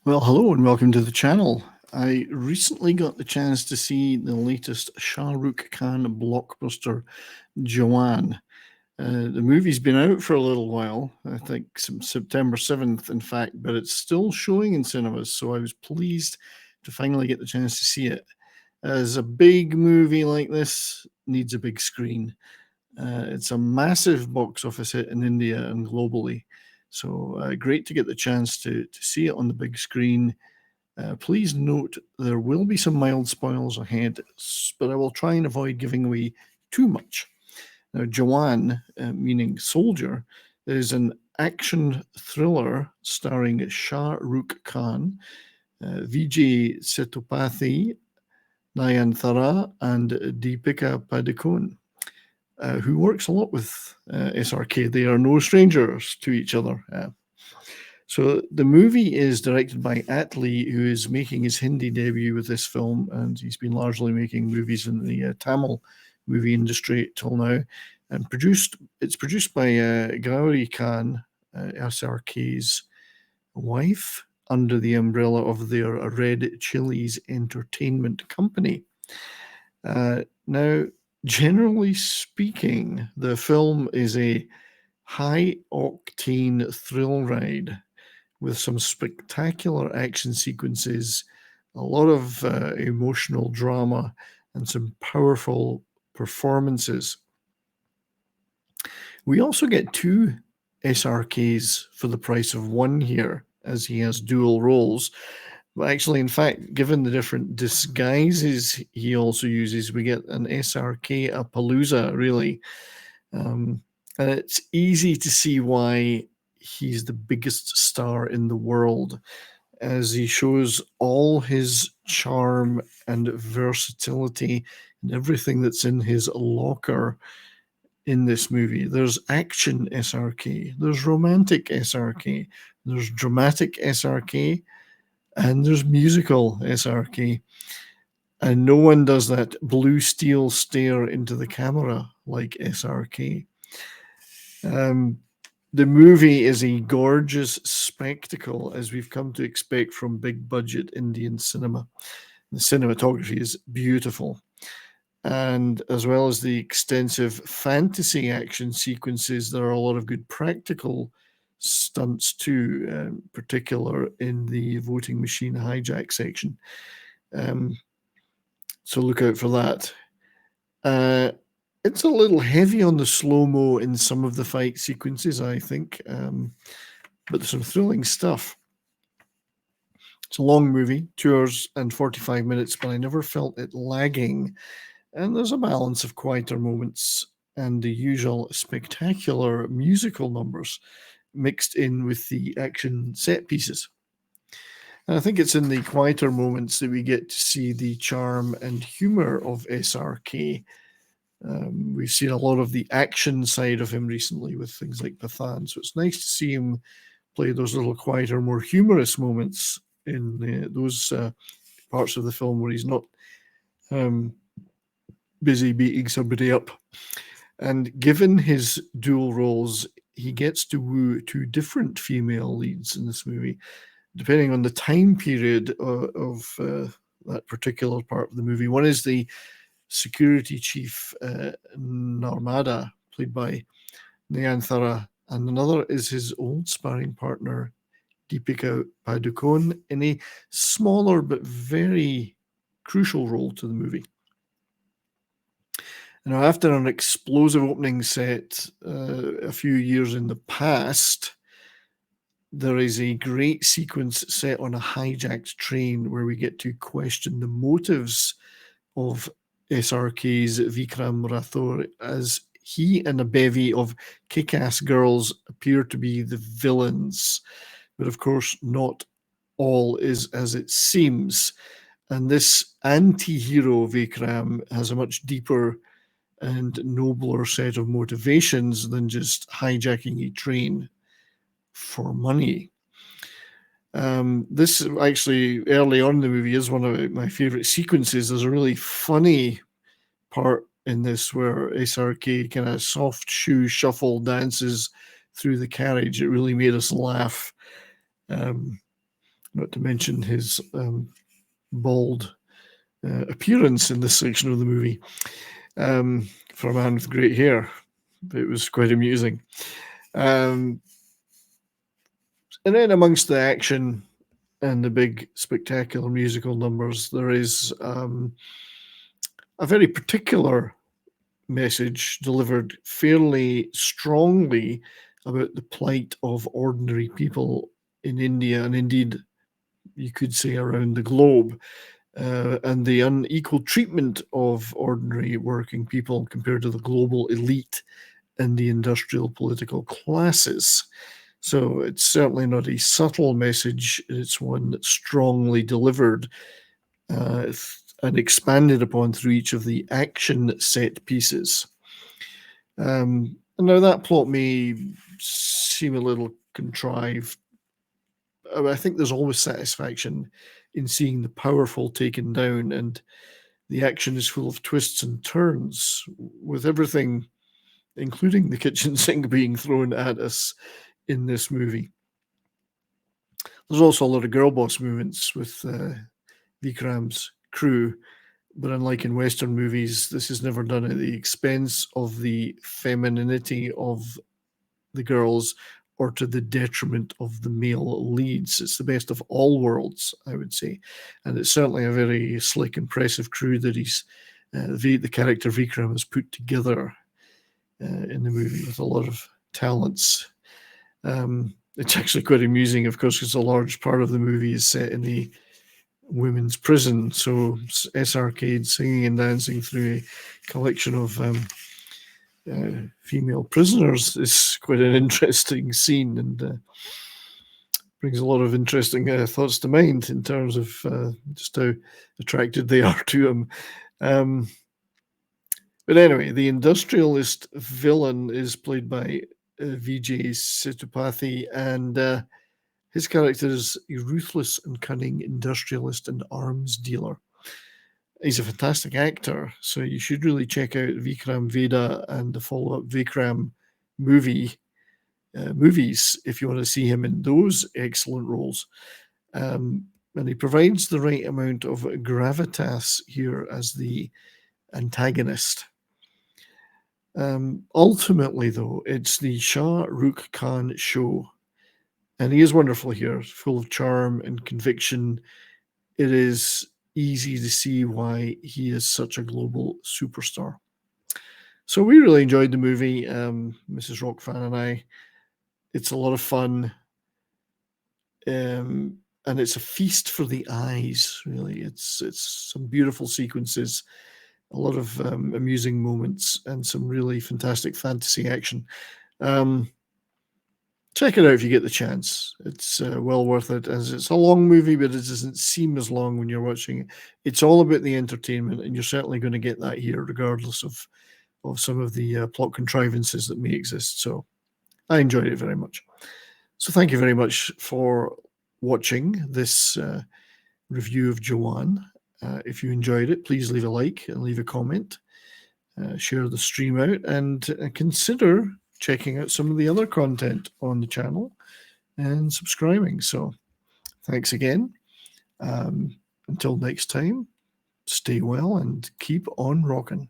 Well, hello and welcome to the channel. I recently got the chance to see the latest Shah Rukh Khan blockbuster, Jawan. The movie's been out for a little while, I think September 7th, in fact, but it's still showing in cinemas, so I was pleased to finally get the chance to see it. As a big movie like this needs a big screen. It's a massive box office hit in India and globally. So great to get the chance to see it on the big screen. Please note there will be some mild spoilers ahead, but I will try and avoid giving away too much. Now, Jawan, meaning soldier, is an action thriller starring Shah Rukh Khan, Vijay Sethupathi, Nayanthara, and Deepika Padukone, who works a lot with SRK. They are no strangers to each other. So the movie is directed by Atlee, who is making his Hindi debut with this film, and he's been largely making movies in the Tamil movie industry till now. And it's produced by Gauri Khan, SRK's wife, under the umbrella of their Red Chillies Entertainment company. Now, generally speaking, the film is a high-octane thrill ride with some spectacular action sequences, a lot of emotional drama, and some powerful performances. We also get two SRKs for the price of one here, as he has dual roles. But actually, in fact, given the different disguises he also uses, we get an SRK Appaloosa, really. And it's easy to see why he's the biggest star in the world, as he shows all his charm and versatility and everything that's in his locker in this movie. There's action SRK, there's romantic SRK, there's dramatic SRK, and there's musical SRK. And no one does that blue steel stare into the camera like SRK. The movie is a gorgeous spectacle, as we've come to expect from big budget Indian cinema. The cinematography is beautiful. And as well as the extensive fantasy action sequences, there are a lot of good practical stunts too, in particular in the voting machine hijack section. So look out for that. It's a little heavy on the slow-mo in some of the fight sequences, I think, but there's some thrilling stuff. It's a long movie, 2 hours and 45 minutes, but I never felt it lagging. And there's a balance of quieter moments and the usual spectacular musical numbers mixed in with the action set pieces. And I think it's in the quieter moments that we get to see the charm and humor of SRK. We've seen a lot of the action side of him recently with things like Pathan, so it's nice to see him play those little quieter, more humorous moments in those parts of the film where he's not busy beating somebody up. And given his dual roles, he gets to woo two different female leads in this movie, depending on the time period of that particular part of the movie. One is the security chief, Narmada, played by Nayanthara, and another is his old sparring partner, Deepika Padukone, in a smaller but very crucial role to the movie. Now, after an explosive opening set a few years in the past, there is a great sequence set on a hijacked train where we get to question the motives of SRK's Vikram Rathore, as he and a bevy of kick-ass girls appear to be the villains. But of course, not all is as it seems. And this anti-hero Vikram has a much deeper and nobler set of motivations than just hijacking a train for money. This actually, early on in the movie, is one of my favorite sequences. There's a really funny part in this where SRK kind of soft shoe shuffle dances through the carriage. It really made us laugh. not to mention his bald appearance in this section of the movie. For a man with great hair, it was quite amusing. And then amongst the action and the big spectacular musical numbers, there is a very particular message delivered fairly strongly about the plight of ordinary people in India, and indeed you could say around the globe, and the unequal treatment of ordinary working people compared to the global elite and the industrial political classes. So it's certainly not a subtle message. It's one that's strongly delivered and expanded upon through each of the action set pieces. Now that plot may seem a little contrived. I think there's always satisfaction in seeing the powerful taken down, and the action is full of twists and turns, with everything, including the kitchen sink, being thrown at us in this movie. There's also a lot of girl boss movements with Vikram's crew, but unlike in Western movies, this is never done at the expense of the femininity of the girls or to the detriment of the male leads. It's the best of all worlds, I would say. And it's certainly a very slick, impressive crew that the character Vikram has put together in the movie with a lot of talents. It's actually quite amusing, of course, because a large part of the movie is set in the women's prison. So SRK singing and dancing through a collection of female prisoners is quite an interesting scene, and brings a lot of interesting thoughts to mind in terms of just how attracted they are to him. But anyway, the industrialist villain is played by Vijay Sethupathi, and his character is a ruthless and cunning industrialist and arms dealer. He's a fantastic actor, so you should really check out Vikram Vedha and the follow-up Vikram movies if you want to see him in those excellent roles. And he provides the right amount of gravitas here as the antagonist. Ultimately, though, it's the Shah Rukh Khan show, and he is wonderful here, full of charm and conviction. It is easy to see why he is such a global superstar. So we really enjoyed the movie, Mrs. Rockfan and I. It's a lot of fun, and it's a feast for the eyes. Really, it's some beautiful sequences, a lot of amusing moments, and some really fantastic fantasy action. Check it out if you get the chance. It's well worth it, as it's a long movie, but it doesn't seem as long when you're watching it. It's all about the entertainment, and you're certainly going to get that here, regardless of some of the plot contrivances that may exist. So I enjoyed it very much. So thank you very much for watching this review of Jawan. If you enjoyed it, please leave a like and leave a comment. Share the stream out, and consider checking out some of the other content on the channel and subscribing. So thanks again. Until next time, stay well and keep on rocking.